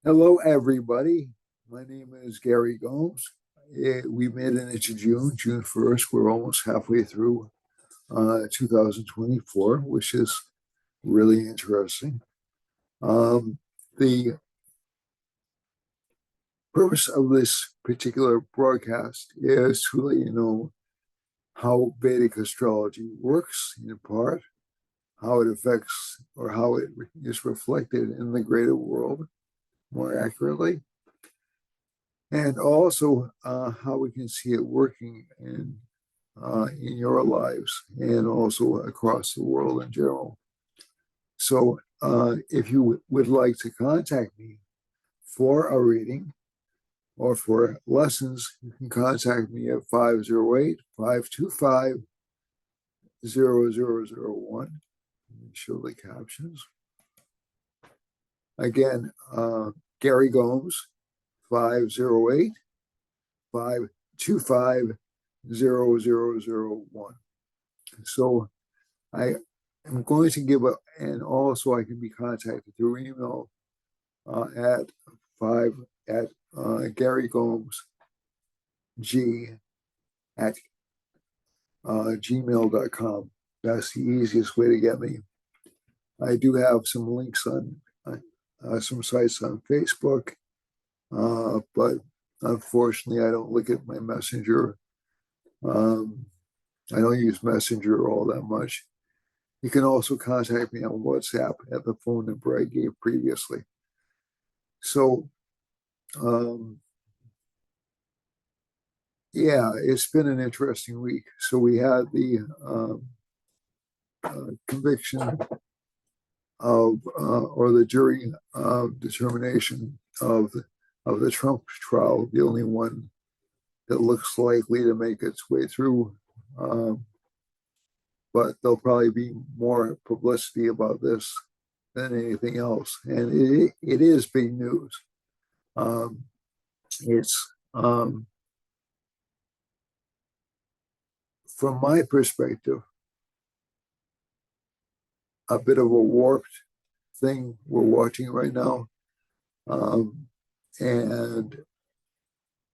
Hello, everybody. My name is Gary Gomes. We made it into June 1st. We're almost halfway through 2024, which is really interesting. The purpose of this particular broadcast is to let you know how Vedic astrology works in part, how it affects or how it is reflected in the greater world more accurately, and also how we can see it working in your lives and also across the world in general. So, if you would like to contact me for a reading or for lessons, you can contact me at 508-525-0001. Show the captions. Again, Gary Gomes, 508-525-0001. So I am going to give and also I can be contacted through email at Gary Gomes G at gmail.com. That's the easiest way to get me. I do have some links on some sites on Facebook, but unfortunately, I don't look at my messenger. I don't use Messenger all that much. You can also contact me on WhatsApp at the phone number I gave previously. So, yeah, it's been an interesting week. So we had the conviction of, or the jury determination of the Trump trial, the only one that looks likely to make its way through. But there'll probably be more publicity about this than anything else. And it is big news. It's, from my perspective, a bit of a warped thing we're watching right now. And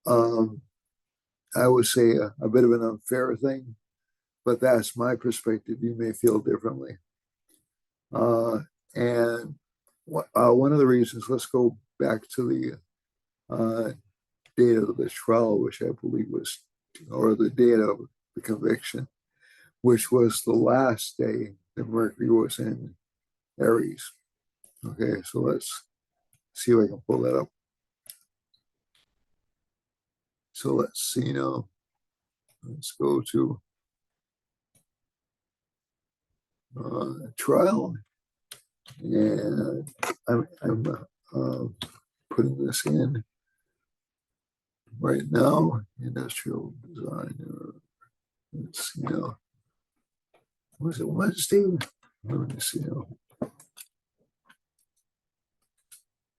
I would say a bit of an unfair thing, but that's my perspective. You may feel differently. And one of the reasons, let's go back to the date of the trial, which I believe was, or the date of the conviction, which was the last day that Mercury was in Aries. Okay, so let's see if I can pull that up. So let's see now. Let's go to trial, and I'm putting this in right now. Industrial designer. Let's see now. Was it Wednesday? Let me see now.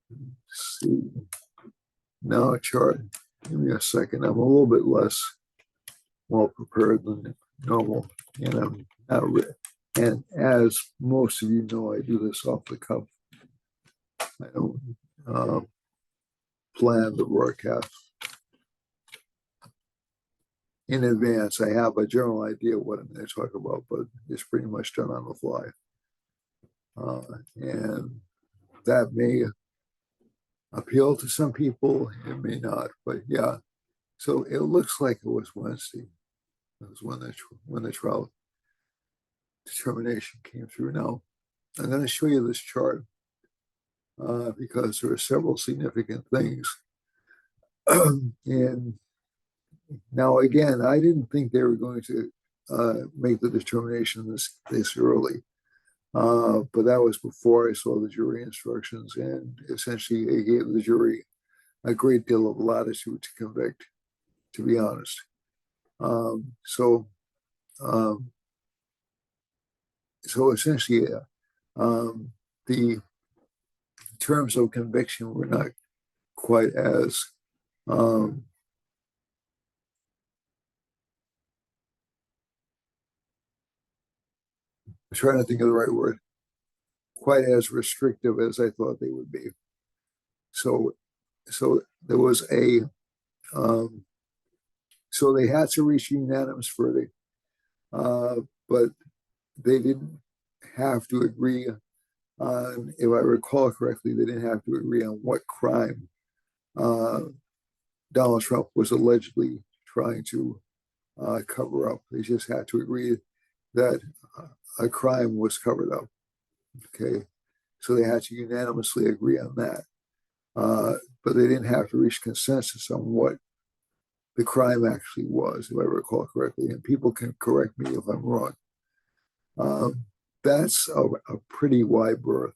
Let's see. Now a chart. Give me a second. I'm a little bit less well prepared than normal, and I'm not. And as most of you know, I do this off the cuff. I don't plan the broadcast in advance. I have a general idea what I'm going to talk about, but it's pretty much done on the fly. And that may appeal to some people, it may not, but yeah. So it looks like it was Wednesday. It was when the trial determination came through. Now, I'm going to show you this chart because there are several significant things. And now, again, I didn't think they were going to make the determination this early. But that was before I saw the jury instructions, and essentially it gave the jury a great deal of latitude to convict, to be honest. So essentially, the terms of conviction were not quite as I'm trying to think of the right word, quite as restrictive as I thought they would be. So so there was a so they had to reach a unanimous verdict, but they didn't have to agree on, if I recall correctly, they didn't have to agree on what crime uh, Donald Trump was allegedly trying to cover up. They just had to agree that a crime was covered up. Okay, so they had to unanimously agree on that, but they didn't have to reach consensus on what the crime actually was, if I recall correctly. And people can correct me if I'm wrong. Um, that's a pretty wide berth.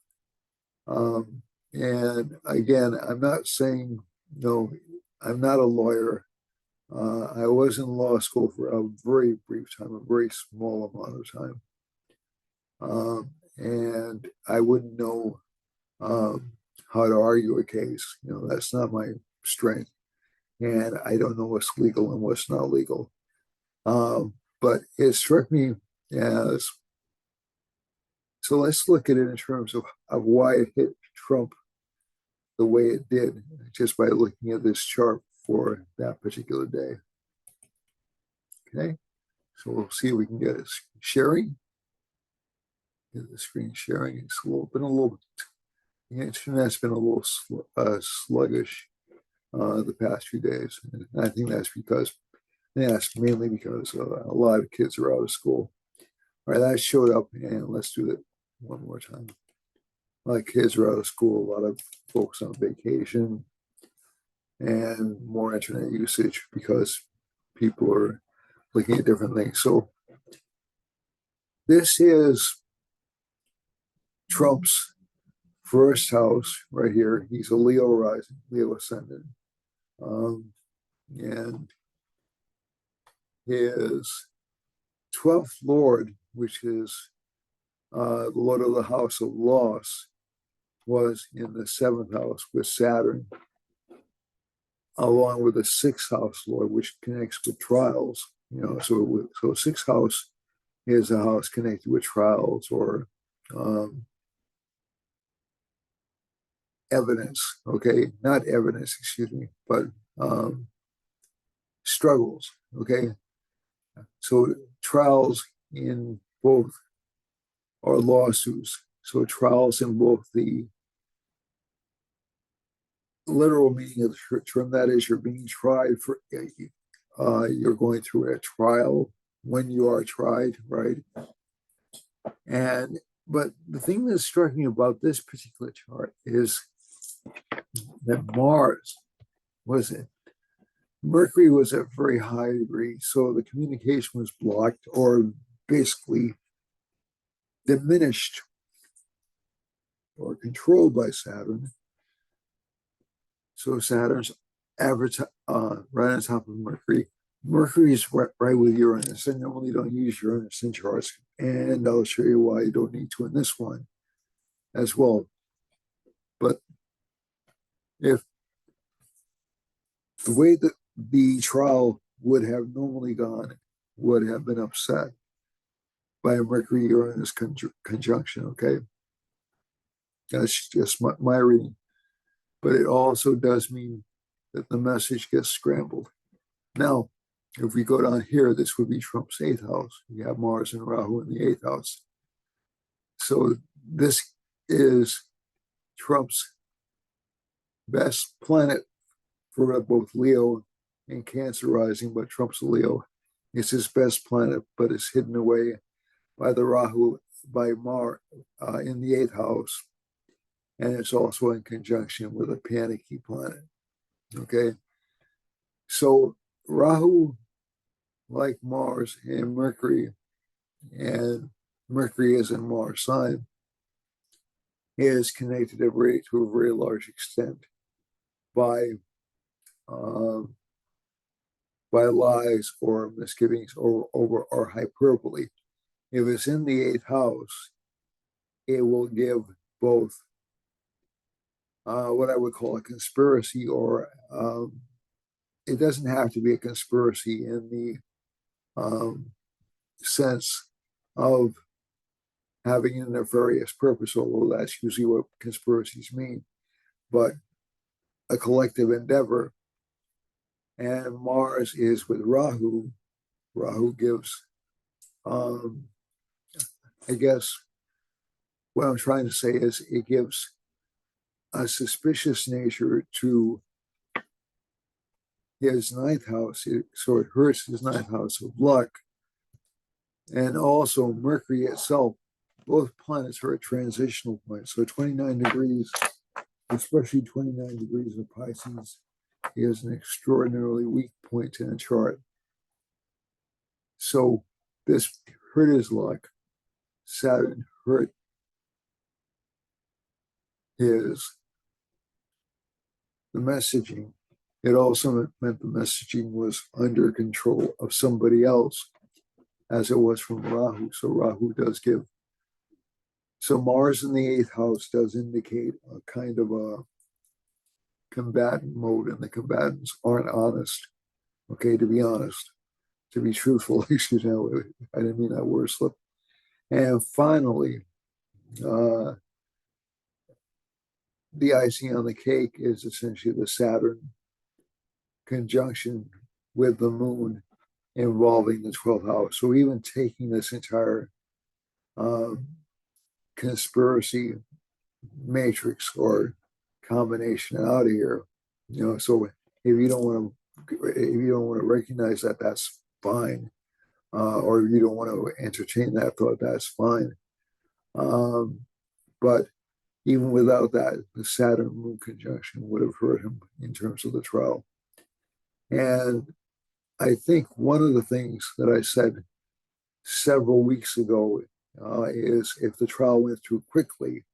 And again, I'm not saying, no, I'm not a lawyer. I was in law school for a very brief time, a very small amount of time. And I wouldn't know how to argue a case. That's not my strength. And I don't know what's legal and what's not legal. But it struck me as, so let's look at it in terms of why it hit Trump the way it did, just by looking at this chart for that particular day. Okay, so we'll see if we can get it sharing. Get the screen sharing. It's the internet's been a little sluggish the past few days. And I think that's mainly because a lot of kids are out of school. All right, that showed up, and let's do it one more time. A lot of kids are out of school, a lot of folks on vacation, and more internet usage because people are looking at different things. So this is Trump's first house right here. He's a Leo rising, Leo ascendant. And his 12th Lord, which is the Lord of the House of Loss, was in the 7th house with Saturn, along with the 6th house Lord, which connects with trials. So 6th house is a house connected with trials or evidence. Okay, not evidence, excuse me, but struggles. Okay, so trials in both are lawsuits. So trials in both the literal meaning of the term, that is, you're being tried for, you're going through a trial when you are tried, right? But the thing that struck me about this particular chart is that Mercury was at very high degree, so the communication was blocked or basically diminished or controlled by Saturn. So Saturn's average right on top of Mercury. Mercury is right with Uranus, and normally don't use Uranus in charts. And I'll show you why you don't need to in this one as well. But if the way that the trial would have normally gone would have been upset by a Mercury-Uranus conjunction, okay? That's just my reading. But it also does mean that the message gets scrambled. Now, if we go down here, this would be Trump's 8th house. You have Mars and Rahu in the 8th house. So this is Trump's best planet for both Leo and Cancer rising, but Trump's a Leo. It's his best planet, but it's hidden away by the Rahu, by Mars in the 8th house. And it's also in conjunction with a panicky planet. Okay. So Rahu, like Mars and Mercury is in Mars sign, is connected to a very large extent by lies or misgivings or hyperbole. If it's in the 8th house, it will give both what I would call a conspiracy, or it doesn't have to be a conspiracy in the sense of having a nefarious purpose, although that's usually what conspiracies mean. But a collective endeavor. And Mars is with Rahu. Rahu gives, um, I guess, what I'm trying to say is it gives a suspicious nature to his ninth house, so it hurts his ninth house of luck. And also Mercury itself, both planets are at transitional points. So 29 degrees, especially 29 degrees of Pisces, is an extraordinarily weak point in a chart. So this hurt his luck. Saturn hurt the messaging. It also meant the messaging was under control of somebody else, as it was from Rahu. So Rahu does give. So Mars in the eighth house does indicate a kind of a combatant mode, and the combatants aren't honest. Okay, to be honest, to be truthful, excuse me, I didn't mean that word slip. And finally, the icing on the cake is essentially the Saturn conjunction with the moon involving the 12th house. So even taking this entire conspiracy matrix or combination out of here, so if you don't want to recognize that, that's fine. Or if you don't want to entertain that thought, that's fine. But even without that, the Saturn moon conjunction would have hurt him in terms of the trial. And I think one of the things that I said several weeks ago is if the trial went through quickly,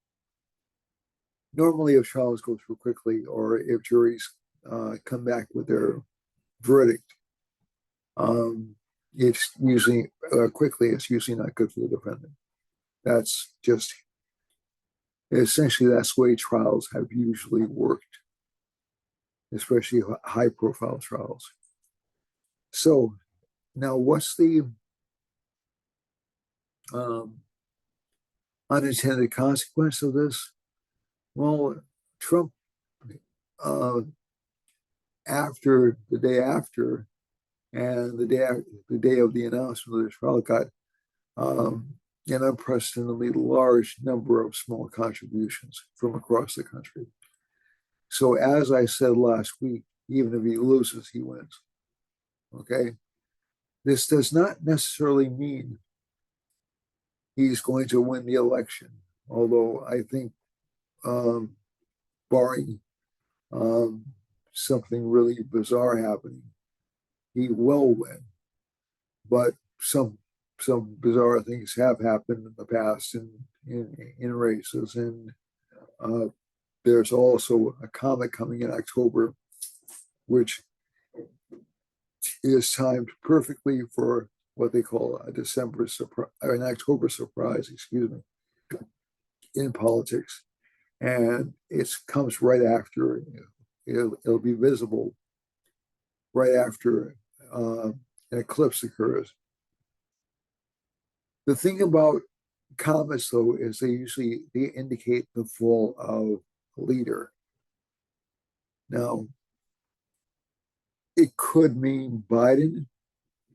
normally if trials go through quickly or if juries come back with their verdict, it's usually quickly, it's usually not good for the defendant. That's just essentially that's the way trials have usually worked, especially high profile trials. So now what's the unintended consequence of this? Well, Trump, after the day after, and the day of the announcement of the trial, got an unprecedentedly large number of small contributions from across the country. So as I said last week, even if he loses, he wins. Okay, this does not necessarily mean he's going to win the election, although I think, barring something really bizarre happening, he will win. But some bizarre things have happened in the past in races, and there's also a comet coming in October, which is timed perfectly for what they call a December surprise, or an October surprise, excuse me, in politics. And it comes right after, it'll be visible right after an eclipse occurs. The thing about comets, though, is they indicate the fall of a leader. Now, it could mean Biden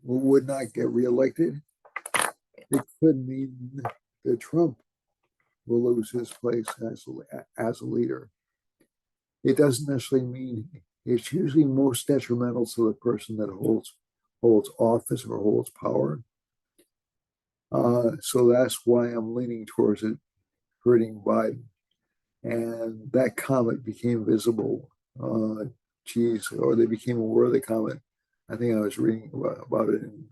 would not get reelected. It could mean that Trump will lose his place as a leader. It doesn't necessarily mean, it's usually most detrimental to the person that holds office or holds power. So that's why I'm leaning towards it hurting Biden. And that comet became visible. Or they became aware of the comet. I think I was reading about it in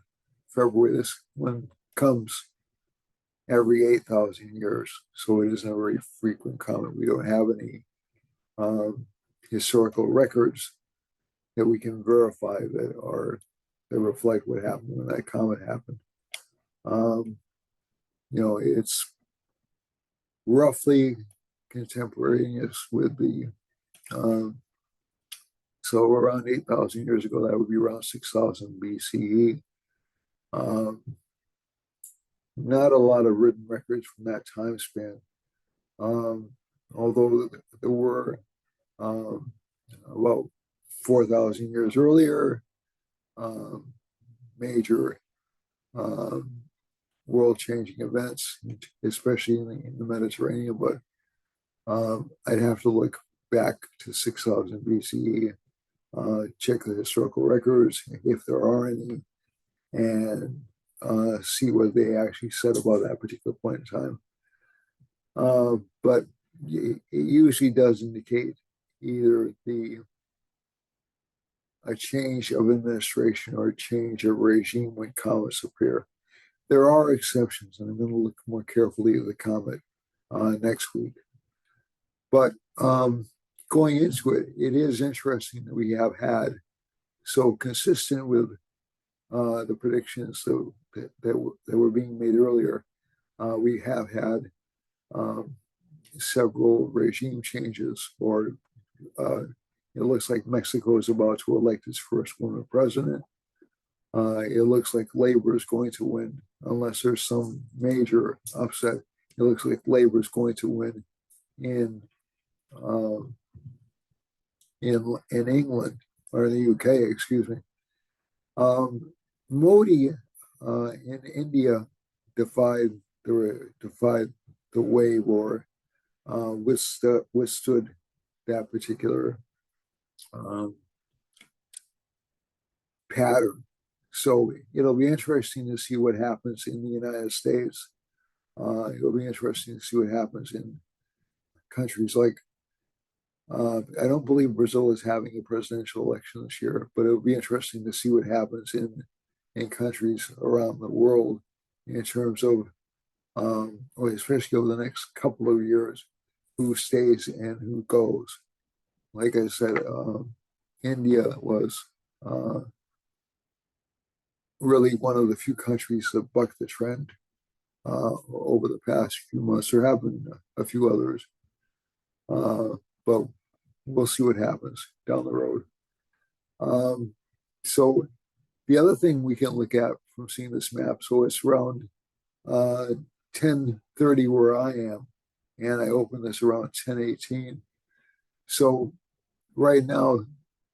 February. This one comes every 8,000 years. So it isn't a very frequent comet. We don't have any historical records that we can verify that reflect what happened when that comet happened. It's roughly contemporaneous with the so around 8,000 years ago, that would be around 6,000 BCE. Not a lot of written records from that time span, although there were about 4,000 years earlier, um, major um, world-changing events, especially in the Mediterranean. But I'd have to look back to 6,000 BCE, check the historical records if there are any, and see what they actually said about that particular point in time. But it usually does indicate either a change of administration or a change of regime when comets appear. There are exceptions, and I'm going to look more carefully at the comet next week. But going into it, it is interesting that we have had, so consistent with the predictions that were being made earlier, we have had several regime changes, or it looks like Mexico is about to elect its first woman president. It looks like Labor is going to win, unless there's some major upset. It looks like Labor is going to win in England, or in the UK, excuse me. Modi in India defied the wave, or withstood that particular pattern. So it'll be interesting to see what happens in the United States. It'll be interesting to see what happens in countries like, I don't believe Brazil is having a presidential election this year, but it'll be interesting to see what happens in countries around the world in terms of, especially over the next couple of years, who stays and who goes. Like I said, India was really one of the few countries that bucked the trend over the past few months. There have been a few others, but we'll see what happens down the road. So the other thing we can look at from seeing this map, so it's around 10:30 where I am, and I opened this around 10:18. So right now,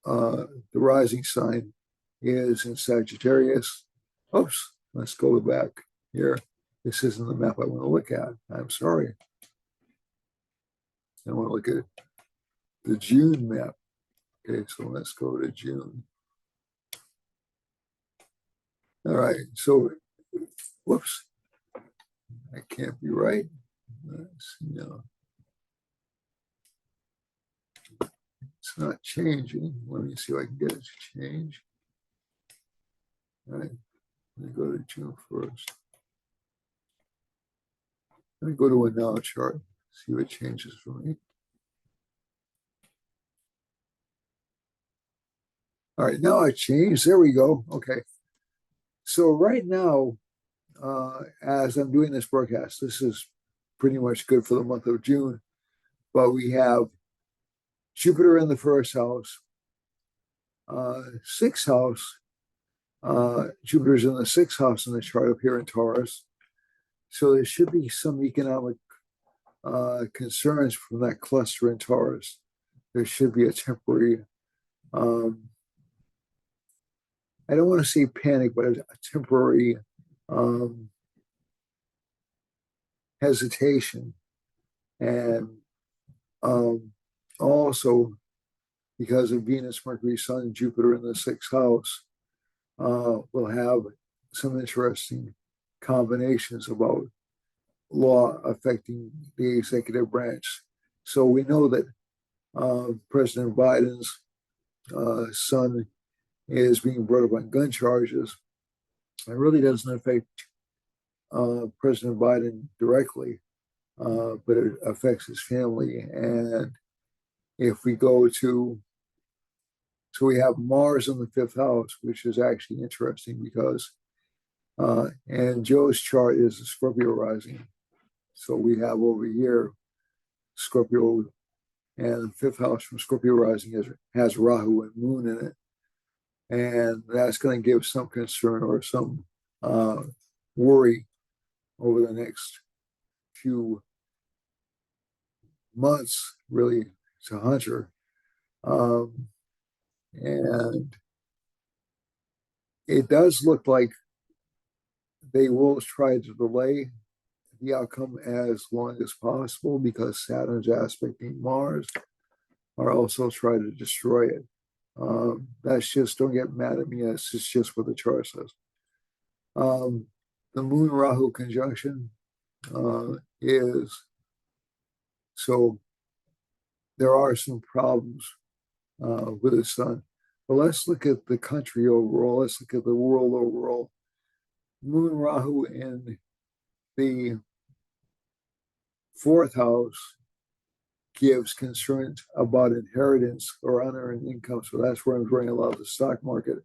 the rising sign is in Sagittarius. Oops, let's go back here. This isn't the map I want to look at. I'm sorry. I want to look at the June map. Okay, so let's go to June. All right, so, whoops, that can't be right. No, it's not changing. Let me see if I can get it to change. All right, let me go to June 1st. Let me go to a now chart, see what changes for me. All right, now I changed. There we go. Okay. So right now, as I'm doing this broadcast, this is pretty much good for the month of June, but we have Jupiter in the first house, sixth house. Jupiter's in the sixth house in the chart up here in Taurus. So there should be some economic concerns from that cluster in Taurus. There should be a temporary, I don't want to say panic, but a temporary hesitation. And also, because of Venus, Mercury, Sun, and Jupiter in the sixth house, we'll have some interesting combinations about law affecting the executive branch. So we know that President Biden's son is being brought up on gun charges. It really doesn't affect President Biden directly, but it affects his family. And if we go to, so we have Mars in the fifth house, which is actually interesting because, and Joe's chart is a Scorpio rising. So we have over here Scorpio, and the fifth house from Scorpio rising has Rahu and Moon in it. And that's going to give some concern or some worry over the next few months, really, to Hunter. And it does look like they will try to delay the outcome as long as possible because Saturn's aspecting Mars are also trying to destroy it. That's just, don't get mad at me, that's just what the chart says. The Moon Rahu conjunction is, so there are some problems with the sun. But let's look at the country overall. Let's look at the world overall. Moon Rahu in the fourth house gives concerns about inheritance or unearned income. So that's where I'm drawing a lot of the stock market.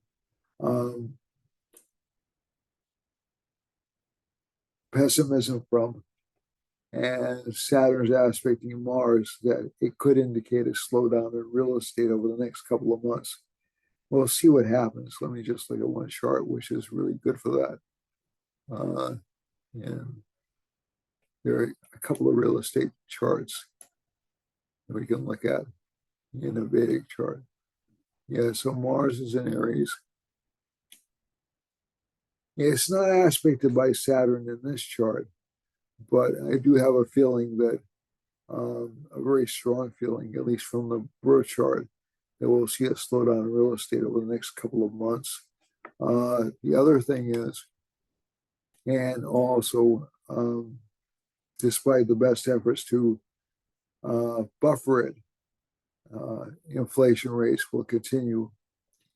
Pessimism from, and Saturn's aspecting Mars, that it could indicate a slowdown in real estate over the next couple of months. We'll see what happens. Let me just look at one chart, which is really good for that. And there are a couple of real estate charts that we can look at in a Vedic chart. Yeah, so Mars is in Aries. It's not aspected by Saturn in this chart, but I do have a feeling that, a very strong feeling, at least from the birth chart, that we'll see a slowdown in real estate over the next couple of months. The other thing is, and also, despite the best efforts to buffer it, inflation rates will continue,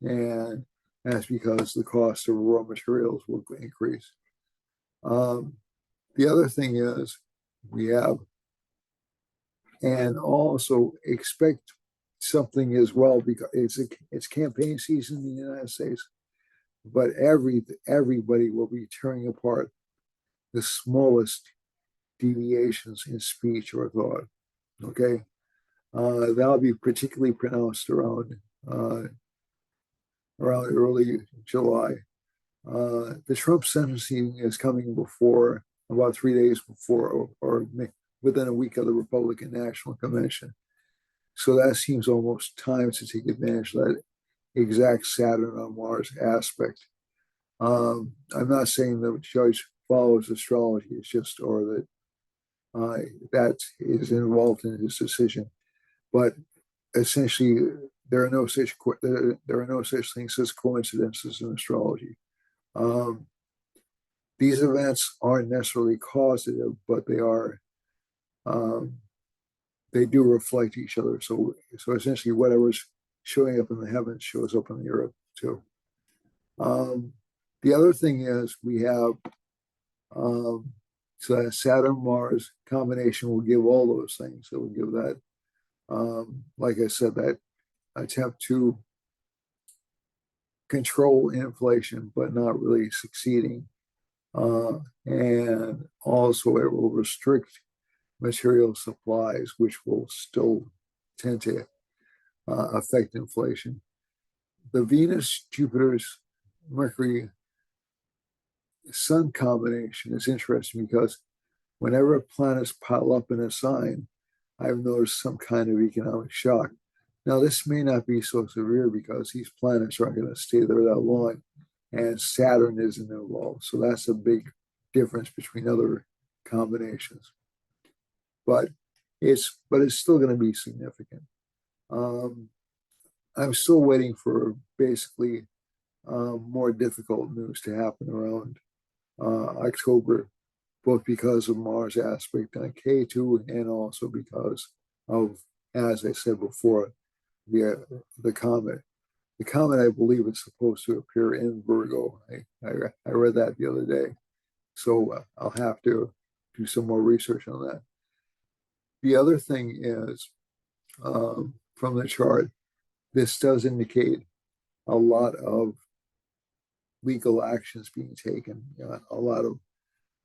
and that's because the cost of raw materials will increase. The other thing is, we have, and also expect something as well, because it's campaign season in the United States, but everybody will be tearing apart the smallest deviations in speech or thought. Okay, that'll be particularly pronounced around early July. The Trump sentencing is coming before, about 3 days before, or within a week of the Republican National Convention. So that seems almost time to take advantage of that exact Saturn on Mars aspect. I'm not saying the judge follows astrology, it's just, or that that is involved in his decision. But essentially, there are no such things as coincidences in astrology. These events aren't necessarily causative, but they are. They do reflect each other. So essentially, whatever's showing up in the heavens shows up on the earth too. The other thing is, we have, so that Saturn Mars combination will give all those things. It will give that, like I said, that attempt to control inflation, but not really succeeding. And also, it will restrict material supplies, which will still tend to affect inflation. The Venus, Jupiter's, Mercury, Sun combination is interesting because whenever planets pile up in a sign, I've noticed some kind of economic shock. Now, this may not be so severe because these planets aren't going to stay there that long, and Saturn isn't involved. So that's a big difference between other combinations. But it's still going to be significant. I'm still waiting for basically more difficult news to happen around October, both because of Mars aspect on K2 and also because of, as I said before, the comet. The comet, I believe, is supposed to appear in Virgo. I read that the other day. So I'll have to do some more research on that. The other thing is, from the chart, this does indicate a lot of legal actions being taken, a lot of,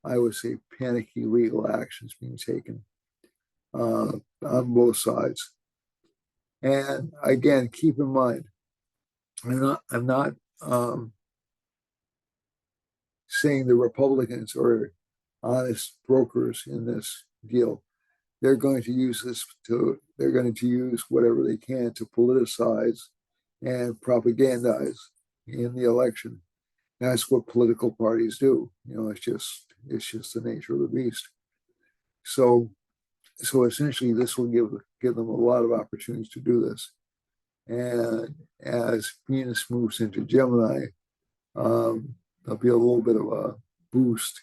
I would say, panicky legal actions being taken on both sides. And again, keep in mind, I'm not saying the Republicans are honest brokers in this deal. They're going to use this to they're going to use whatever they can to politicize and propagandize in the election. That's what political parties do. It's just the nature of the beast. So so essentially, this will give them a lot of opportunities to do this. And as Venus moves into Gemini, there'll be a little bit of a boost,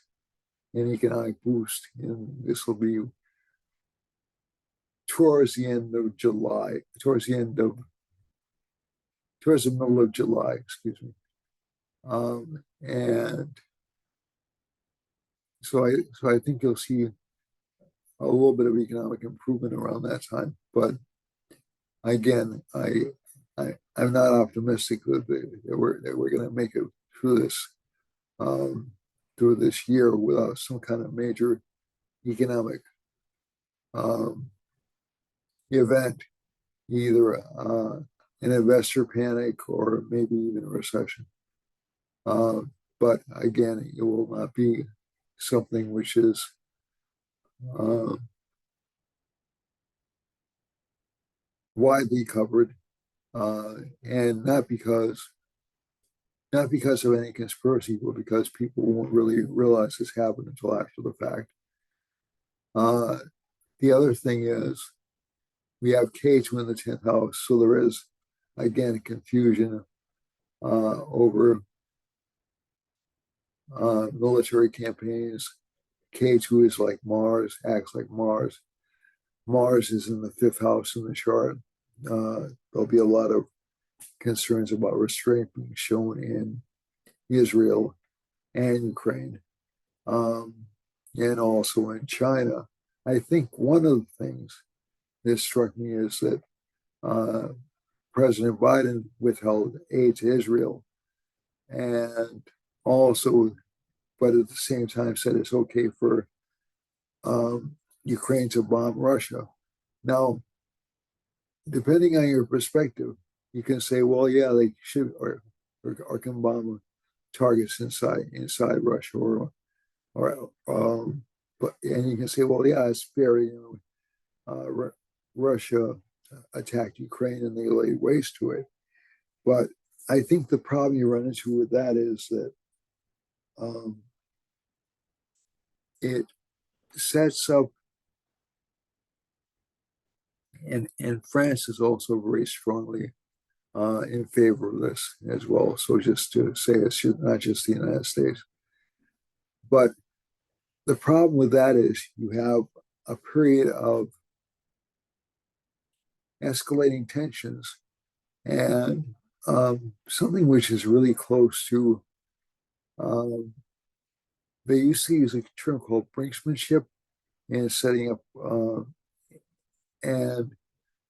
an economic boost, and this will be towards the end of July, towards the middle of July, excuse me. And so I think you'll see a little bit of economic improvement around that time. But again, I'm not optimistic that we're going to make it through um, this year without some kind of major economic um, event, either an investor panic or maybe even a recession. But again, it will not be something which is uh, widely covered, and not because of any conspiracy, but because people won't really realize this happened until after the fact. Uh, the other thing is we have K2 in the 10th house, so there is again confusion over military campaigns. K2 is like Mars, acts like Mars. Mars is in the 5th house in the chart. There'll be a lot of concerns about restraint being shown in Israel and Ukraine, and also in China. I think one of the things that struck me is that uh, President Biden withheld aid to Israel, and also, but at the same time, said it's okay for Ukraine to bomb Russia. Now, depending on your perspective, you can say, well, yeah, they should or can bomb targets inside Russia or but and you can say, well, yeah, it's fair. Russia attacked Ukraine and they laid waste to it. But I think the problem you run into with that is that um, it sets up, and France is also very strongly in favor of this as well. So just to say it should not just the United States. But the problem with that is you have a period of escalating tensions and something which is really close to, um, they used to use a term called brinksmanship and setting up, and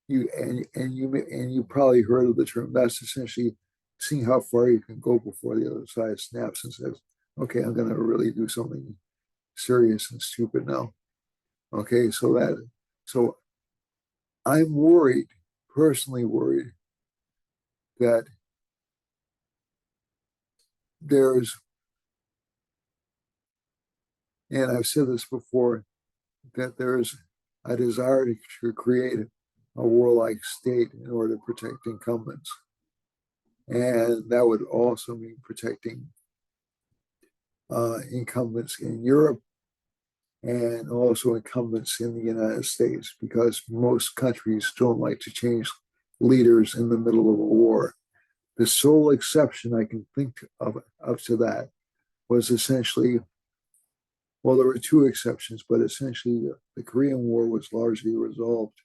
you probably heard of the term. That's essentially seeing how far you can go before the other side snaps and says, "Okay, I'm going to really do something serious and stupid now." Okay, so I'm worried, personally worried, that there's, and I've said this before, that there's a desire to create a warlike state in order to protect incumbents. And that would also mean protecting incumbents in Europe and also incumbents in the United States, because most countries don't like to change leaders in the middle of a war. The sole exception I can think of up to that was essentially, well, there were two exceptions, but essentially the Korean War was largely resolved,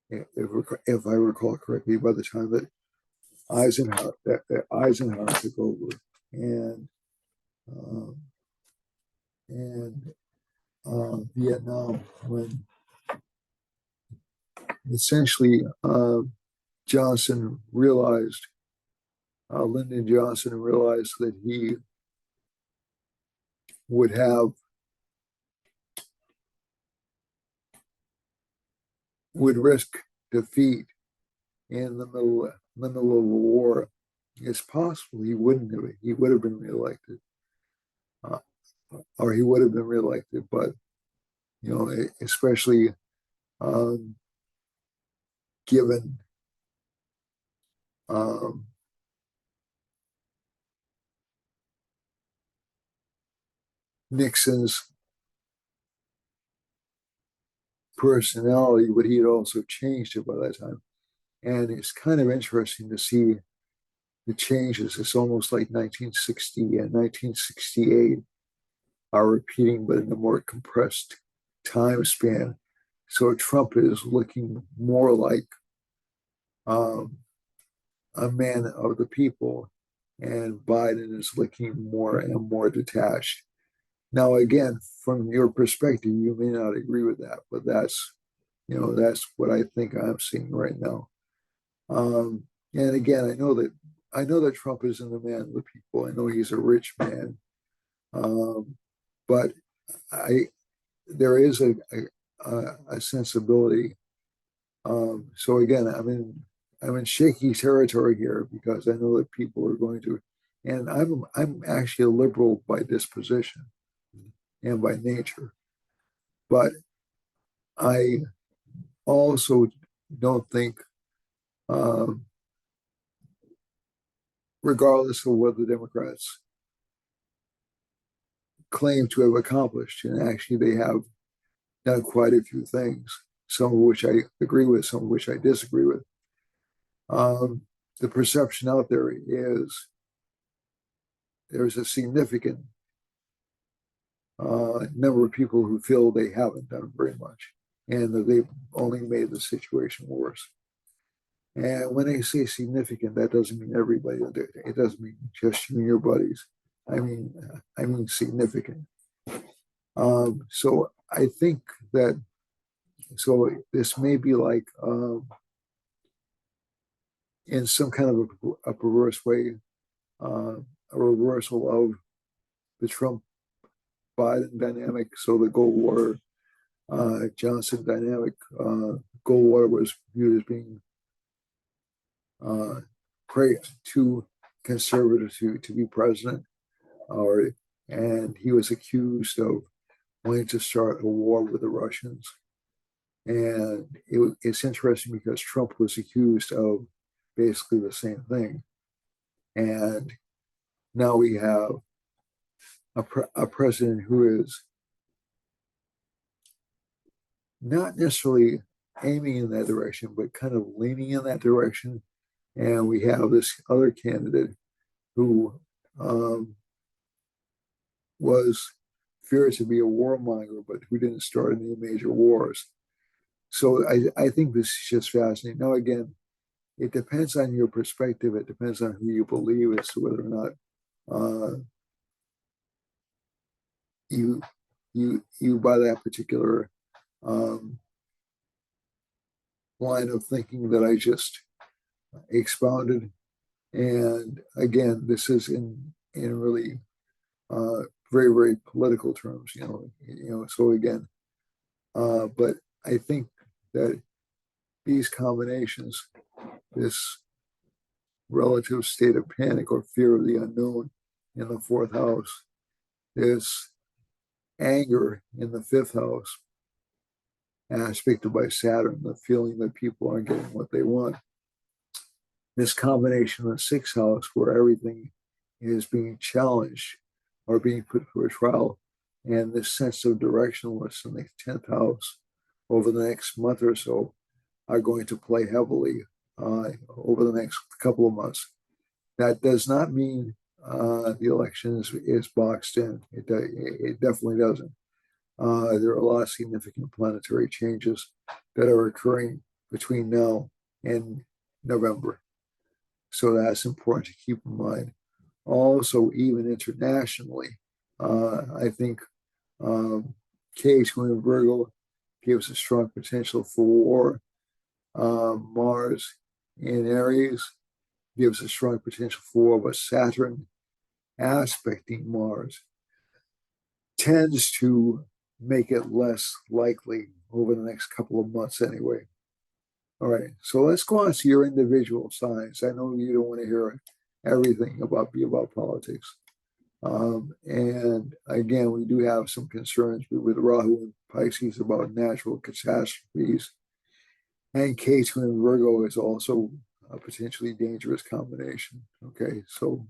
if I recall correctly, by the time that Eisenhower took over, and um, and Vietnam, when essentially Johnson realized, Lyndon Johnson realized that he would risk defeat in the middle of a war. It's possible he wouldn't have. He would have been reelected, uh, or he would have been reelected. But especially um, given um, Nixon's personality, but he had also changed it by that time. And it's kind of interesting to see the changes. It's almost like 1960 and 1968 are repeating, but in a more compressed time span. So Trump is looking more like um, a man of the people, and Biden is looking more and more detached. Now, again, from your perspective, you may not agree with that, but that's what I think I'm seeing right now. And again, I know that Trump isn't a man of the people. I know he's a rich man, but I there is a sensibility. So again, I'm in shaky territory here because I know that people are going to, and I'm actually a liberal by disposition and by nature, but I also don't think, um, regardless of what the Democrats claim to have accomplished, and actually they have done quite a few things, some of which I agree with, some of which I disagree with. The perception out there is there's a significant number of people who feel they haven't done very much and that they've only made the situation worse. And when I say significant, that doesn't mean everybody. It doesn't mean just you and your buddies. I mean significant. So I think that this may be like, in some kind of a perverse way, uh, a reversal of the Trump Biden dynamic. So the Goldwater Johnson dynamic. Goldwater was viewed as being uh, too conservative to be president, and he was accused of wanting to start a war with the Russians. And it's interesting because Trump was accused of basically the same thing. And now we have a president who is not necessarily aiming in that direction, but kind of leaning in that direction. And we have this other candidate who was feared to be a warmonger, but who didn't start any major wars. So I think this is just fascinating. Now, again, it depends on your perspective. It depends on who you believe as to whether or not you you buy that particular um, line of thinking that I just expounded. And again, this is in really very, very political terms. So again, but I think that these combinations, this relative state of panic or fear of the unknown in the fourth house, this anger in the fifth house, aspected by Saturn, the feeling that people aren't getting what they want. This combination in the sixth house, where everything is being challenged or being put to a trial, and this sense of directionless in the 10th house over the next month or so are going to play heavily over the next couple of months. That does not mean the election is boxed in. It definitely doesn't. There are a lot of significant planetary changes that are occurring between now and November. So that's important to keep in mind. Also, even internationally, I think K2 in Virgo gives a strong potential for war. Mars in Aries gives a strong potential for war, but Saturn aspecting Mars tends to make it less likely over the next couple of months anyway. All right, so let's go on to your individual signs. I know you don't want to hear everything about politics. And again, we do have some concerns with Rahu and Pisces about natural catastrophes. And K2 in Virgo is also a potentially dangerous combination. Okay, so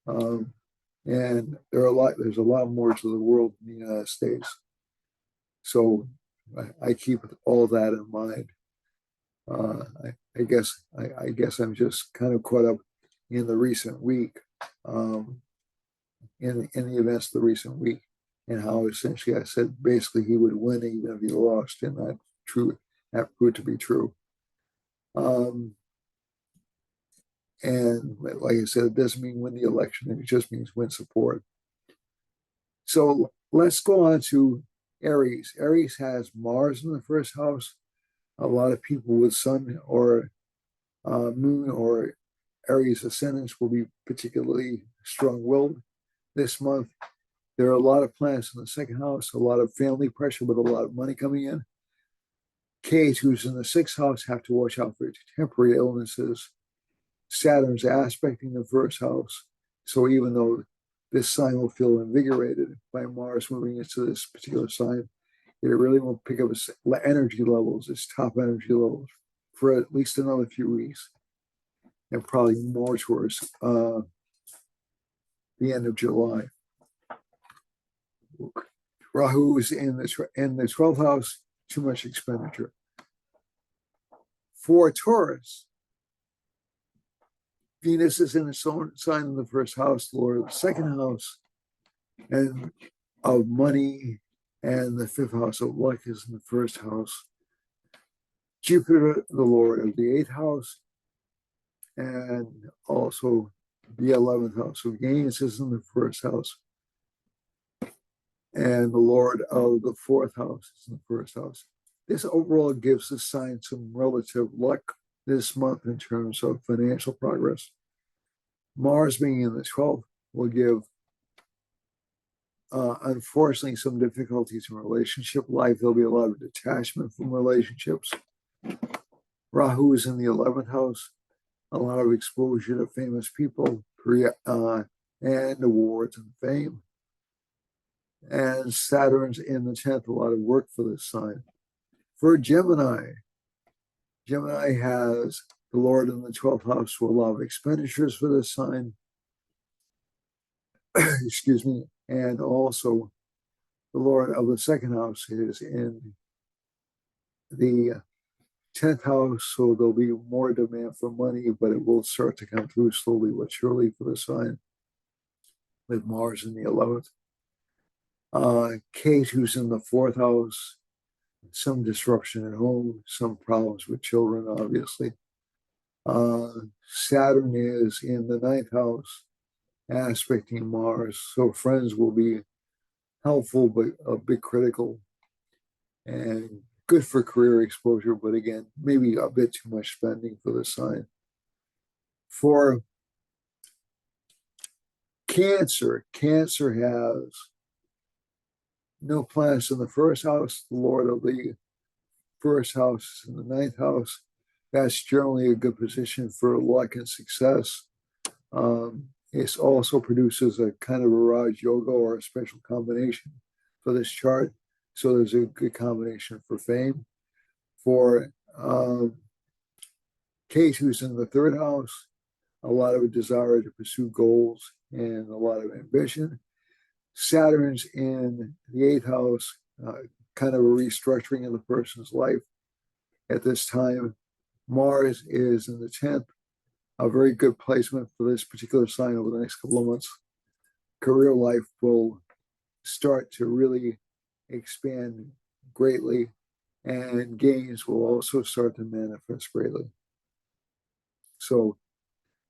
and there's a lot more to the world in the United States. So I keep all that in mind. I guess I'm just kind of caught up in the recent week, um, in the events of the recent week, and how essentially I said basically he would win even if he lost, and that proved to be true. Um, and like I said, it doesn't mean win the election; it just means win support. So let's go on to Aries. Aries has Mars in the first house. A lot of people with Sun or Moon or Aries ascendants will be particularly strong-willed this month. There are a lot of planets in the second house, a lot of family pressure with a lot of money coming in. Kate, who's in the sixth house, have to watch out for temporary illnesses. Saturn's aspecting the first house. So even though this sign will feel invigorated by Mars moving into this particular sign, it really won't pick up its energy levels, its top energy levels, for at least another few weeks, and probably more towards the end of July. Rahu is in the 12th house, too much expenditure. For Taurus, Venus is in its own sign in the first house, the Lord of the second house, and of money, and the fifth house of luck is in the first house. Jupiter, the Lord of the eighth house, and also the 11th house of gains is in the first house. And the Lord of the fourth house is in the first house. This overall gives the sign some relative luck this month in terms of financial progress. Mars being in the 12th will give, unfortunately, some difficulties in relationship life. There'll be a lot of detachment from relationships. Rahu is in the 11th house, a lot of exposure to famous people, and awards and fame. And Saturn's in the 10th, a lot of work for this sign. For Gemini, Gemini has the Lord in the 12th house, so a lot of expenditures for this sign. Excuse me. And also, the Lord of the second house is in the 10th house, so there'll be more demand for money, but it will start to come through slowly but surely for the sign, with Mars in the 11th. Kate, who's in the 4th house, some disruption at home, some problems with children, obviously. Saturn is in the 9th house, aspecting Mars, so friends will be helpful but a bit critical, and good for career exposure, but again, maybe a bit too much spending for the sign. For Cancer, Cancer has no planets in the first house. The Lord of the first house is in the 9th house. That's generally a good position for luck and success. It also produces a kind of a Raj Yoga or a special combination for this chart. So there's a good combination for fame. For Kate, who's in the 3rd house, a lot of a desire to pursue goals and a lot of ambition. Saturn's in the 8th house, kind of a restructuring of the person's life at this time. Mars is in the 10th, a very good placement for this particular sign over the next couple of months. Career life will start to really expand greatly, and gains will also start to manifest greatly. So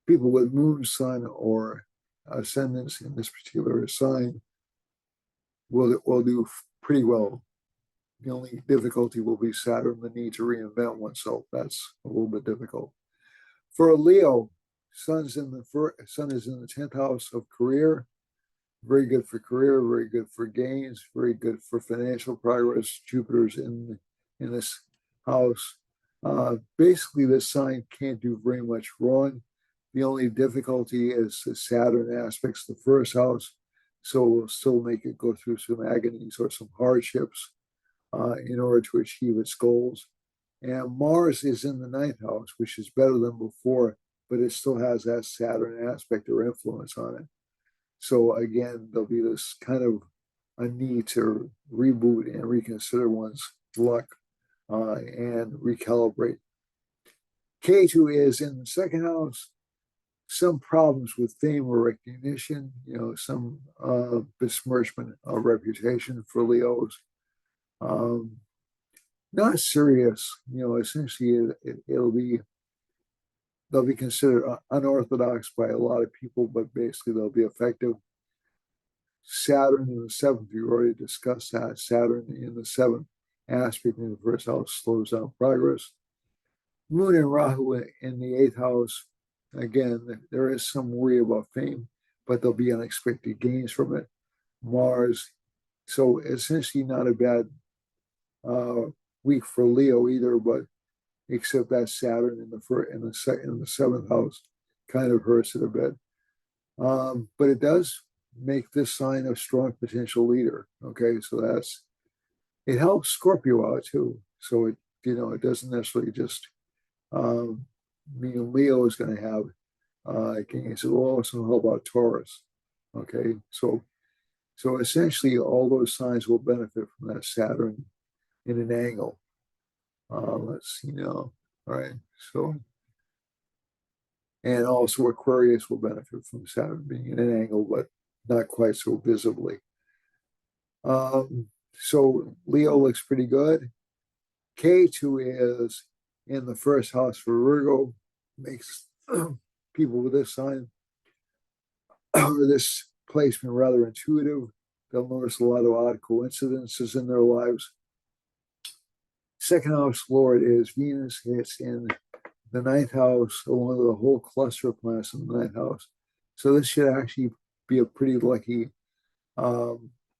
people with moon, sun, or ascendants in this particular sign will do pretty well. The only difficulty will be Saturn, the need to reinvent oneself. That's a little bit difficult. For Leo, sun is in the 10th house of career. Very good for career, very good for gains, very good for financial progress. Jupiter's in this house. Basically, this sign can't do very much wrong. The only difficulty is the Saturn aspects the first house, so we'll still make it go through some agonies or some hardships in order to achieve its goals. And Mars is in the ninth house, which is better than before, but it still has that Saturn aspect or influence on it. So again, there'll be this kind of a need to reboot and reconsider one's luck and recalibrate. K2 is in the second house. Some problems with fame or recognition, some besmirchment of reputation for Leos. Not serious, essentially they'll be considered unorthodox by a lot of people, but basically they'll be effective. Saturn in the seventh, we already discussed that. Saturn in the seventh aspect in the first house slows down progress. Moon and Rahu in the eighth house, again, there is some worry about fame, but there'll be unexpected gains from it. Mars, so essentially not a bad week for Leo either, but except that Saturn in the seventh house kind of hurts it a bit. But it does make this sign a strong potential leader. Okay, so it helps Scorpio out too. So it doesn't necessarily just mean Leo is going to have gains. It will also help out Taurus. Okay, so essentially all those signs will benefit from that Saturn in an angle. Let's see now. All right, so and also Aquarius will benefit from Saturn being in an angle, but not quite so visibly. So Leo looks pretty good. K2 is in the first house for Virgo, makes people with this sign or this placement rather intuitive. They'll notice a lot of odd coincidences in their lives. Second house Lord is Venus. It's in the ninth house, along with a whole cluster of planets in the ninth house. So this should actually be a pretty lucky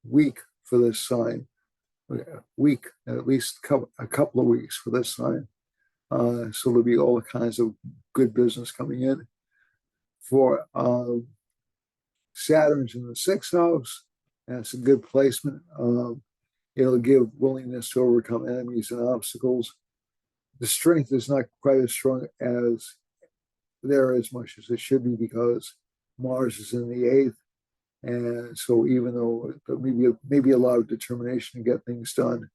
week for this sign. Week, at least a couple of weeks for this sign. So there'll be all kinds of good business coming in. For Saturn's in the sixth house, that's a good placement. It'll give willingness to overcome enemies and obstacles. The strength is not quite as strong as as much as it should be because Mars is in the eighth. And so even though maybe a lot of determination to get things done,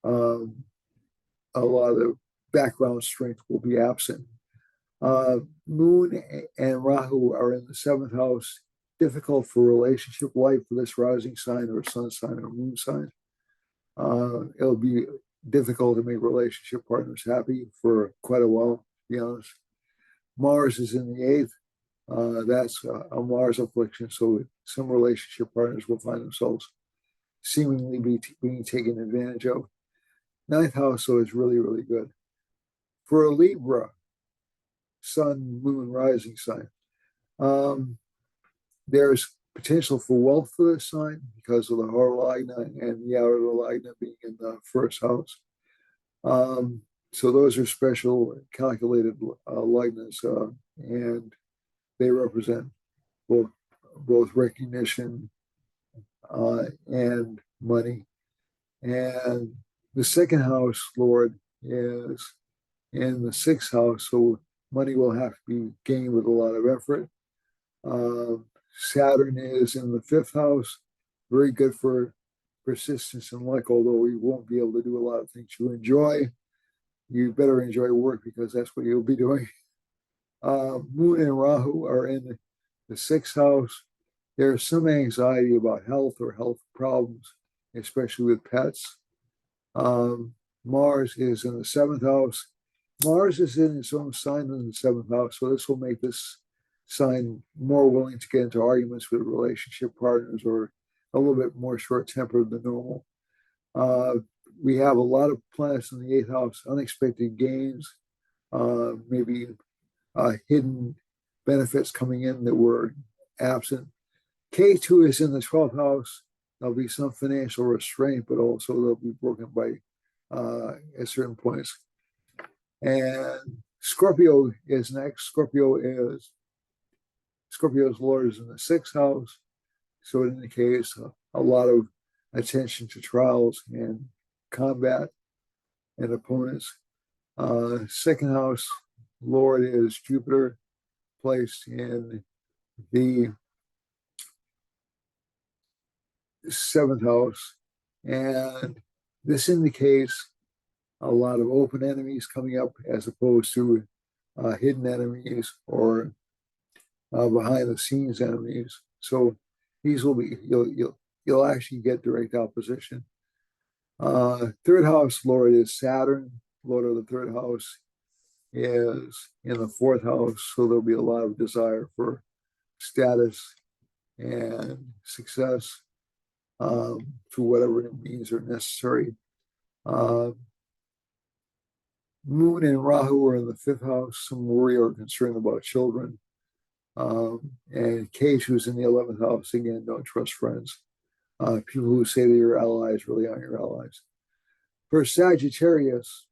a lot of the background strength will be absent. Moon and Rahu are in the seventh house. Difficult for relationship life for this rising sign or sun sign or moon sign. It'll be difficult to make relationship partners happy for quite a while, to be honest. Mars is in the eighth. That's a Mars affliction, so some relationship partners will find themselves seemingly being taken advantage of. Ninth house, so is really, really good. For a Libra, sun, moon, rising sign, there's potential for wealth for this sign because of the Horolagna and the outer Lagna being in the first house. So those are special calculated lagnas, and they represent both recognition and money. And the second house Lord is in the sixth house, so money will have to be gained with a lot of effort. Saturn is in the fifth house, very good for persistence and luck, although you won't be able to do a lot of things you enjoy. You better enjoy work because that's what you'll be doing. Moon and Rahu are in the sixth house. There's some anxiety about health or health problems, especially with pets. Mars is in the seventh house. Mars is in its own sign in the seventh house, so this will make this sign more willing to get into arguments with relationship partners or a little bit more short-tempered than normal. We have a lot of planets in the eighth house, unexpected gains, maybe hidden benefits coming in that were absent. K2 is in the 12th house. There'll be some financial restraint, but also they'll be broken by at certain points. And Scorpio is next. Scorpio's Lord is in the sixth house. So it indicates a lot of attention to trials and combat and opponents. Second house Lord is Jupiter, placed in the seventh house. And this indicates a lot of open enemies coming up as opposed to hidden enemies or behind the scenes enemies. So these will be, you'll actually get direct opposition. Third house Lord is Saturn. Lord of the third house is in the fourth house, so there'll be a lot of desire for status and success through whatever means are necessary. Moon and Rahu are in the fifth house, some worry or concern about children. And Ketu's in the 11th house, again, don't trust friends. People who say they're your allies really aren't your allies. For Sagittarius,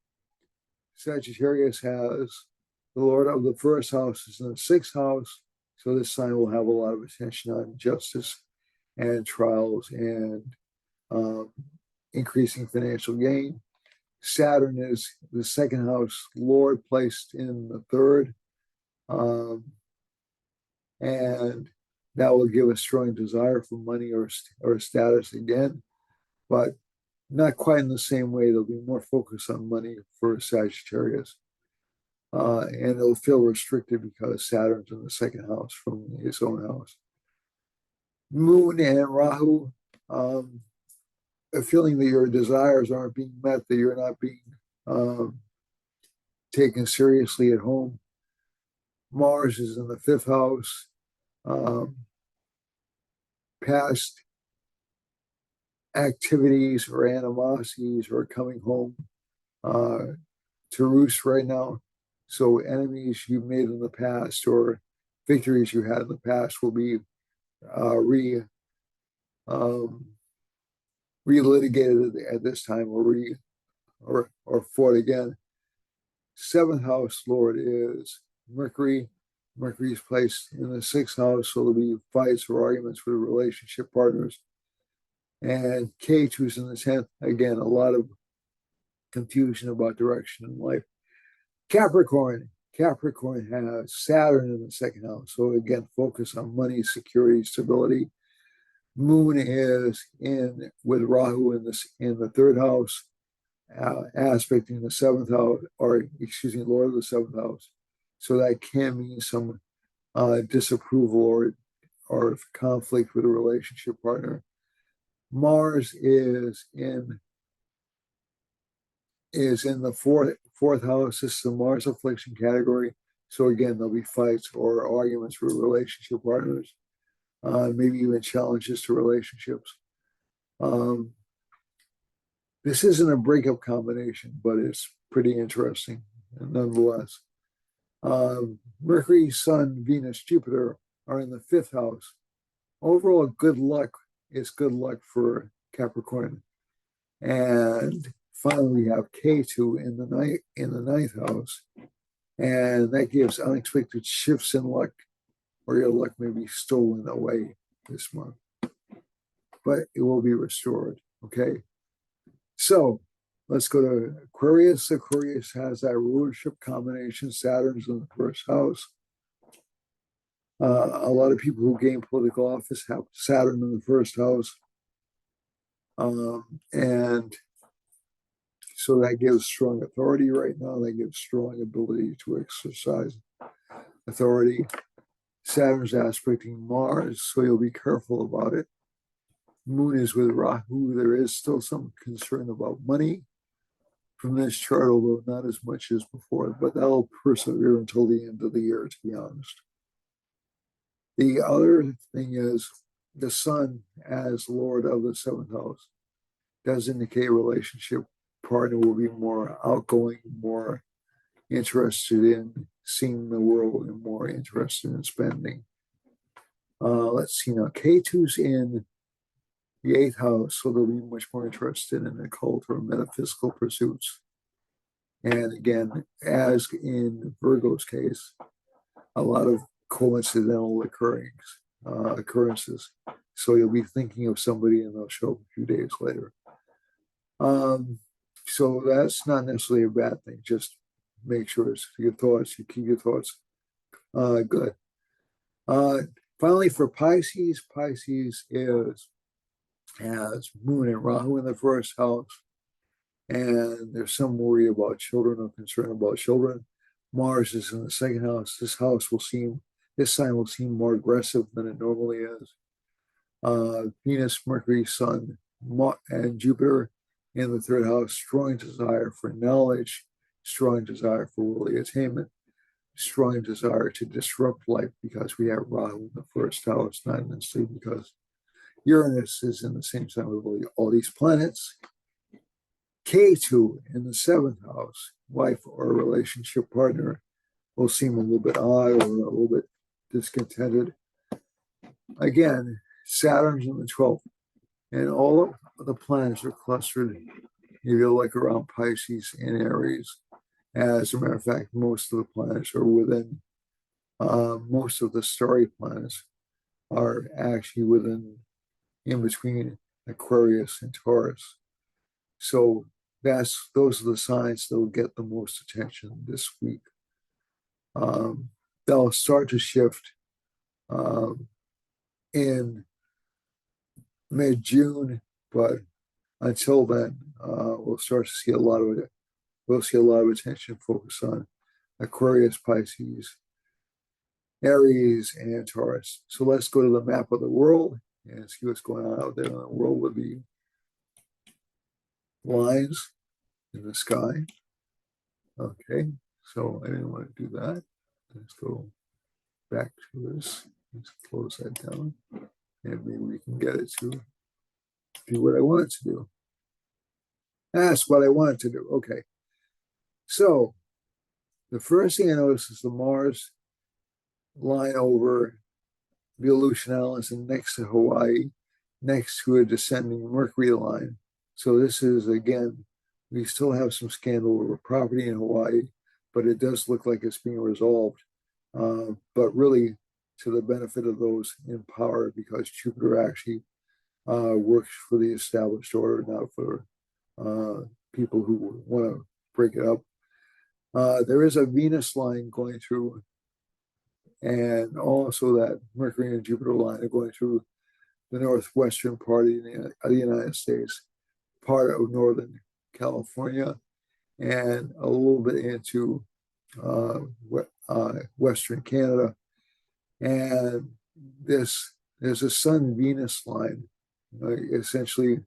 Sagittarius has the Lord of the first house is in the sixth house, so this sign will have a lot of attention on justice and trials and increasing financial gain. Saturn is the second house Lord, placed in the third, and that will give a strong desire for money or status again, but not quite in the same way. There'll be more focus on money for Sagittarius. And it'll feel restricted because Saturn's in the second house from his own house. Moon and Rahu, a feeling that your desires aren't being met, that you're not being taken seriously at home. Mars is in the fifth house. Past activities or animosities are coming home to roost right now. So enemies you made in the past or victories you had in the past will be relitigated at this time or fought again. Seventh house Lord is Mercury. Mercury's placed in the sixth house, so there'll be fights or arguments with relationship partners. And Ketu's in the 10th. Again, a lot of confusion about direction in life. Capricorn has Saturn in the second house. So again, focus on money, security, stability. Moon is in with Rahu in the third house, aspecting the seventh house, Lord of the seventh house. So that can mean some disapproval or conflict with a relationship partner. Mars is in the fourth house. This is the Mars affliction category. So again, there'll be fights or arguments with relationship partners, maybe even challenges to relationships. This isn't a breakup combination, but it's pretty interesting nonetheless. Mercury, Sun, Venus, Jupiter are in the fifth house. Overall, good luck is good luck for Capricorn. And finally, we have Ketu in the ninth house, and that gives unexpected shifts in luck, or your luck may be stolen away this month, but it will be restored. Okay, so let's go to Aquarius. Aquarius has that rulership combination. Saturn's in the first house. A lot of people who gain political office have Saturn in the first house. And so that gives strong authority right now. That gives strong ability to exercise authority. Saturn's aspecting Mars, so you'll be careful about it. Moon is with Rahu. There is still some concern about money from this chart, although not as much as before, but that'll persevere until the end of the year, to be honest. The other thing is the Sun as Lord of the seventh house does indicate relationship partner will be more outgoing, more interested in seeing the world, and more interested in spending. Let's see now. Ketu's in the eighth house, so they'll be much more interested in occult or metaphysical pursuits. And again, as in Virgo's case, a lot of coincidental occurrences. So you'll be thinking of somebody and they'll show up a few days later. So that's not necessarily a bad thing, just make sure it's your thoughts, you keep your thoughts good. Finally, for Pisces, Pisces has Moon and Rahu in the first house, and there's some worry about children or concern about children. Mars is in the second house. This sign will seem more aggressive than it normally is. Venus, Mercury, Sun, and Jupiter in the third house, strong desire for knowledge, strong desire for worldly attainment, strong desire to disrupt life because we have Rahu in the first house, not necessarily because Uranus is in the same sign with all these planets. K2 in the seventh house, wife or relationship partner, will seem a little bit odd or a little bit discontented. Again, Saturn's in the 12th, and all of the planets are clustered, if you look around Pisces and Aries. As a matter of fact, most of the planets are within, most of the starry planets are actually in between Aquarius and Taurus. So those are the signs that will get the most attention this week. They'll start to shift in mid-June, but until then, we'll start to see a lot of it. We'll see a lot of attention focused on Aquarius, Pisces, Aries, and Taurus. So let's go to the map of the world and see what's going on out there in the world with the lines in the sky. Okay, so I didn't want to do that. Let's go back to this. Let's close that down. And maybe we can get it to do what I want it to do. That's what I wanted to do. Okay. So the first thing I notice is the Mars line over the Aleutian Islands and next to Hawaii, next to a descending Mercury line. So this is, again, we still have some scandal over property in Hawaii, but it does look like it's being resolved. But really to the benefit of those in power, because Jupiter actually works for the established order, not for people who want to break it up. There is a Venus line going through, and also that Mercury and Jupiter line are going through the northwestern part of the United States, part of Northern California, and a little bit into Western Canada. And there's a Sun-Venus line, essentially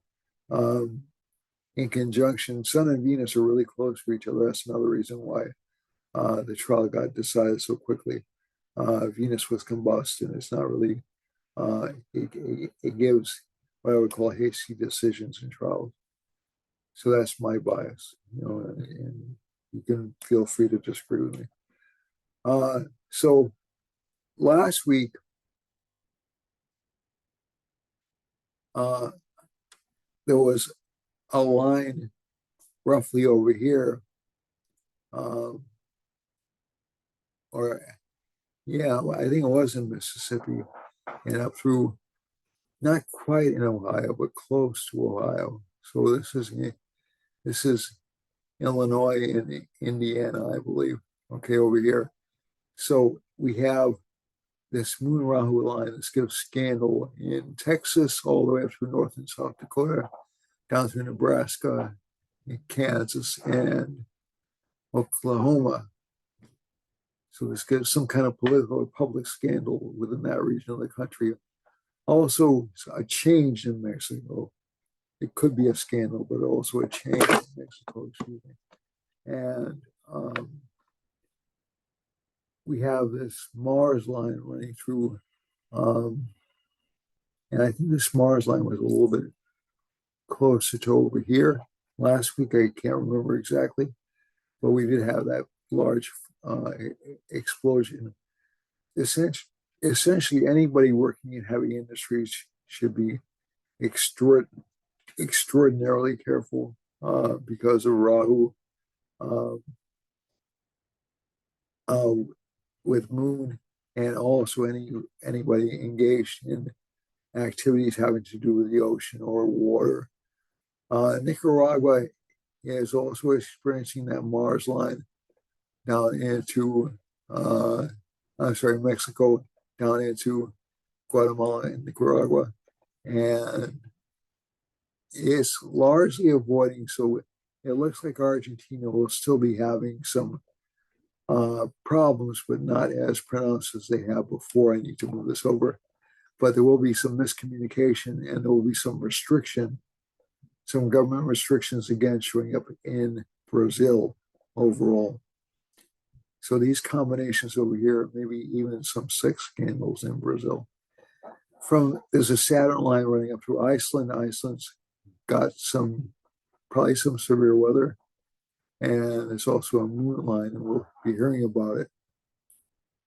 in conjunction. Sun and Venus are really close to each other. That's another reason why the trial got decided so quickly. Venus was combusted. It's not really, it gives what I would call hasty decisions in trials. So that's my bias, and you can feel free to disagree with me. So last week, there was a line roughly over here, I think it was in Mississippi and up through, not quite in Ohio, but close to Ohio. So this is Illinois and Indiana, I believe. Okay, over here. So we have this Moon Rahu line. This gives scandal in Texas all the way up through North and South Dakota, down through Nebraska, Kansas, and Oklahoma. So this gives some kind of political or public scandal within that region of the country. Also, a change in Mexico. It could be a scandal, but also a change in Mexico, excuse me. And we have this Mars line running through, and I think this Mars line was a little bit closer to over here. Last week, I can't remember exactly, but we did have that large explosion. Essentially, anybody working in heavy industries should be extraordinarily careful because of Rahu with Moon, and also anybody engaged in activities having to do with the ocean or water. Nicaragua is also experiencing that Mars line down into Mexico, down into Guatemala and Nicaragua, and it's largely avoiding. So it looks like Argentina will still be having some problems, but not as pronounced as they have before. I need to move this over, but there will be some miscommunication, and there will be some restriction, some government restrictions again showing up in Brazil overall. So these combinations over here, maybe even some sex scandals in Brazil. There's a Saturn line running up through Iceland. Iceland's got probably some severe weather, and there's also a moon line, and we'll be hearing about it.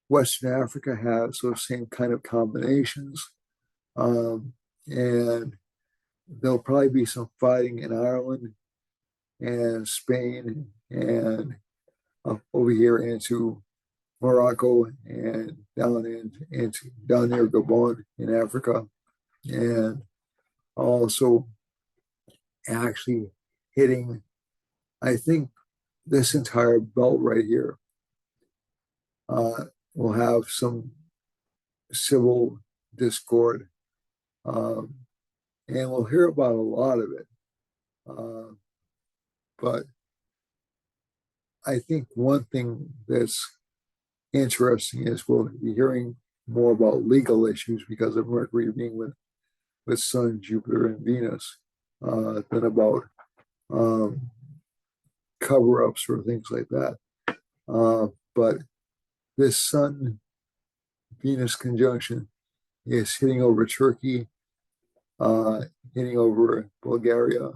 Western Africa has those same kind of combinations, and there'll probably be some fighting in Ireland and Spain and over here into Morocco and down near Gabon in Africa, and also actually hitting, I think, this entire belt right here will have some civil discord, and we'll hear about a lot of it. But I think one thing that's interesting is we'll be hearing more about legal issues because of Mercury being with Sun, Jupiter, and Venus than about cover-ups or things like that. But this Sun-Venus conjunction is hitting over Turkey, hitting over Bulgaria,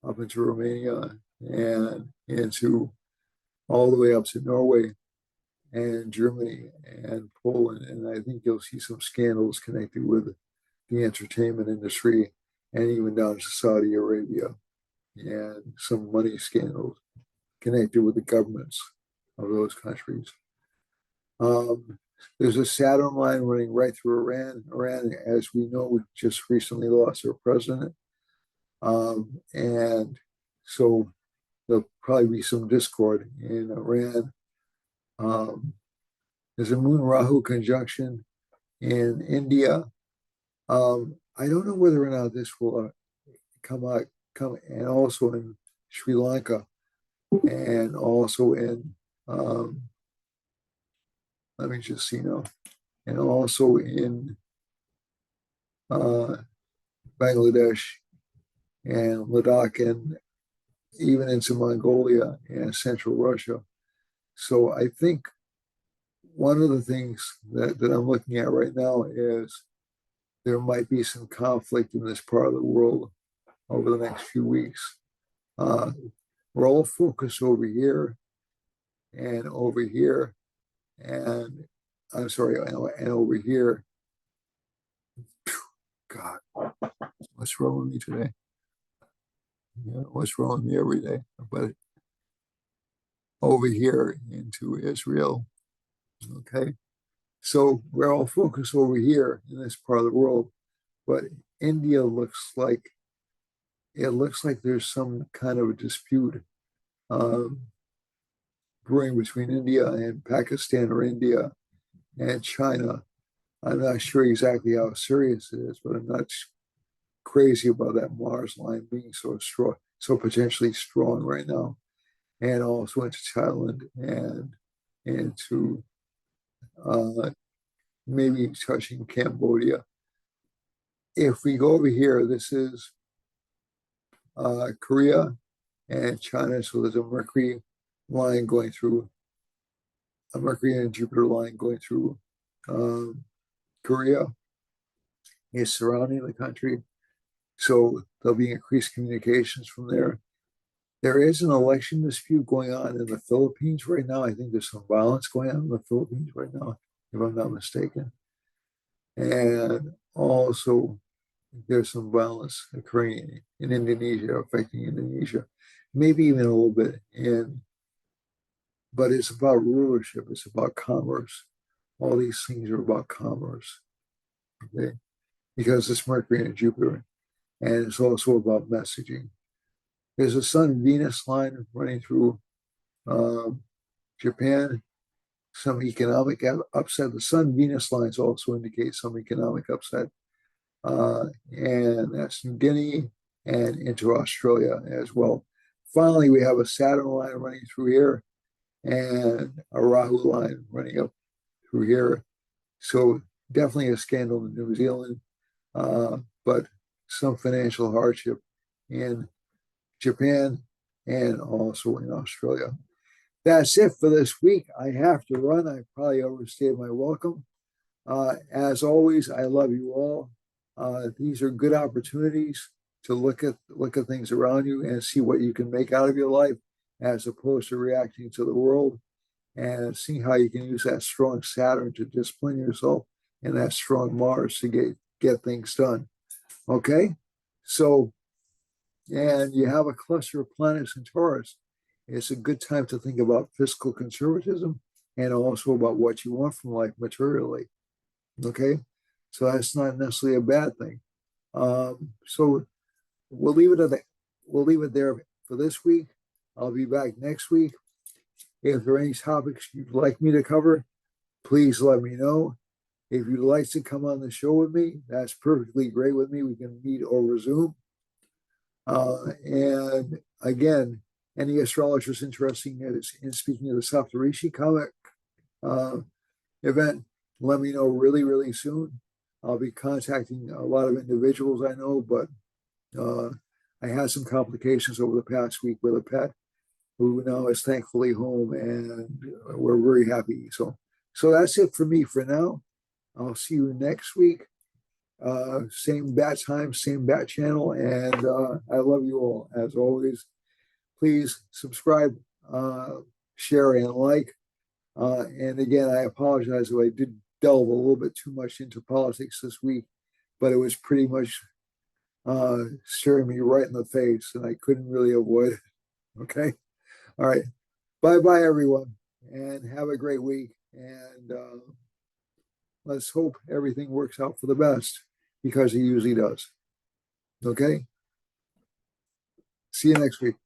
up into Romania, and into all the way up to Norway and Germany and Poland. And I think you'll see some scandals connected with the entertainment industry and even down to Saudi Arabia, and some money scandals connected with the governments of those countries. There's a Saturn line running right through Iran. Iran, as we know, just recently lost their president. And so there'll probably be some discord in Iran. There's a Moon Rahu conjunction in India. I don't know whether or not this will come, and also in Sri Lanka, and also in let me just see now, and also in Bangladesh and Ladakh, and even into Mongolia and Central Russia. So I think one of the things that I'm looking at right now is there might be some conflict in this part of the world over the next few weeks. We're all focused over here and over here, and I'm sorry, and over here. God, what's wrong with me today? Yeah, what's wrong with me every day? But over here into Israel, okay? So we're all focused over here in this part of the world, but India looks like there's some kind of a dispute brewing between India and Pakistan, or India and China. I'm not sure exactly how serious it is, but I'm not crazy about that Mars line being so strong, so potentially strong right now, and also into Thailand and into maybe touching Cambodia. If we go over here, this is Korea and China. So there's a Mercury line going through, a Mercury and Jupiter line going through Korea. Is surrounding the country. So there'll be increased communications from there. There is an election dispute going on in the Philippines right now. I think there's some violence going on in the Philippines right now, if I'm not mistaken. And also, there's some violence occurring in Indonesia, affecting Indonesia, maybe even a little bit but it's about rulership, it's about commerce. All these things are about commerce, okay? Because it's Mercury and Jupiter, and it's also about messaging. There's a Sun-Venus line running through Japan, some economic upset. The Sun Venus lines also indicate some economic upset. And that's New Guinea and into Australia as well. Finally, we have a Saturn line running through here and a Rahu line running up through here. So definitely a scandal in New Zealand, but some financial hardship in Japan and also in Australia. That's it for this week. I have to run. I probably overstayed my welcome. As always, I love you all. These are good opportunities to look at things around you and see what you can make out of your life, as opposed to reacting to the world, and seeing how you can use that strong Saturn to discipline yourself and that strong Mars to get things done. Okay, so, and you have a cluster of planets in Taurus. It's a good time to think about fiscal conservatism and also about what you want from life materially. Okay, so that's not necessarily a bad thing. So we'll leave it there for this week. I'll be back next week. If there are any topics you'd like me to cover, please let me know. If you'd like to come on the show with me, that's perfectly great with me. We can meet over Zoom. And again, any astrologers interested in speaking of the Saptarishi comic event, let me know really, really soon. I'll be contacting a lot of individuals I know, but I had some complications over the past week with a pet who now is thankfully home, and we're very happy. So that's it for me for now. I'll see you next week. Same bat time, same bat channel, and I love you all. As always, please subscribe, share, and like. And again, I apologize if I did delve a little bit too much into politics this week, but it was pretty much staring me right in the face, and I couldn't really avoid it. Okay? All right. Bye-bye, everyone, and have a great week. And let's hope everything works out for the best, because it usually does. Okay? See you next week.